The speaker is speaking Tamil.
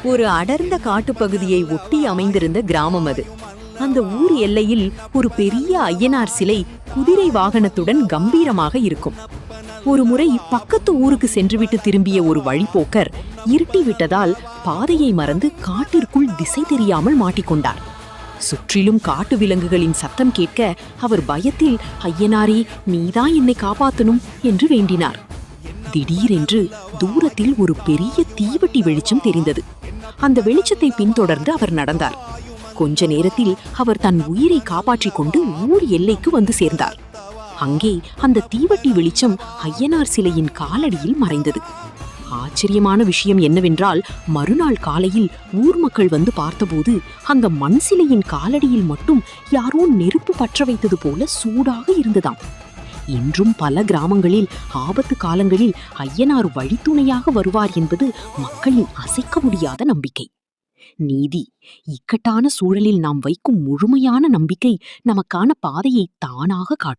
ஒரு அடர்ந்த காட்டுப்பகுதியை ஒட்டி அமைந்திருந்த கிராமம் அது. அந்த ஊர் எல்லையில் ஒரு பெரிய ஐயனார் சிலை குதிரை வாகனத்துடன் கம்பீரமாக இருக்கும். ஒரு முறை பக்கத்து ஊருக்கு சென்றுவிட்டு திரும்பிய ஒரு வழிபோக்கர் இருட்டி விட்டதால் பாதையை மறந்து காட்டிற்குள் திசை தெரியாமல் மாட்டிக்கொண்டார். சுற்றிலும் காட்டு விலங்குகளின் சத்தம் கேட்க அவர் பயத்தில், ஐயனாரே, நீதான் என்னை காப்பாத்தணும் என்று வேண்டினார். திடீரென்று தூரத்தில் ஒரு பெரிய தீவட்டி வெளிச்சம் தெரிந்தது. அந்த வெளிச்சத்தை பின்தொடர்ந்து அவர் நடந்தார். கொஞ்ச நேரத்தில் அவர் தன் உயிரை காப்பாற்றிக் கொண்டு ஊர் எல்லைக்கு வந்து சேர்ந்தார். அங்கே அந்த தீவட்டி வெளிச்சம் ஐயனார் சிலையின் காலடியில் மறைந்தது. ஆச்சரியமான விஷயம் என்னவென்றால், மறுநாள் காலையில் ஊர் மக்கள் வந்து பார்த்தபோது அந்த மண் சிலையின் காலடியில் மட்டும் யாரோ நெருப்பு பற்ற வைத்தது போல சூடாக இருந்ததாம். இன்றும் பல கிராமங்களில் ஆபத்து காலங்களில் ஐயனார் வழித்துணையாக வருவார் என்பது மக்களின் அசைக்க முடியாத நம்பிக்கை. நீதி: இக்கட்டான சூழலில் நாம் வைக்கும் முழுமையான நம்பிக்கை நமக்கான பாதையை தானாக காட்டும்.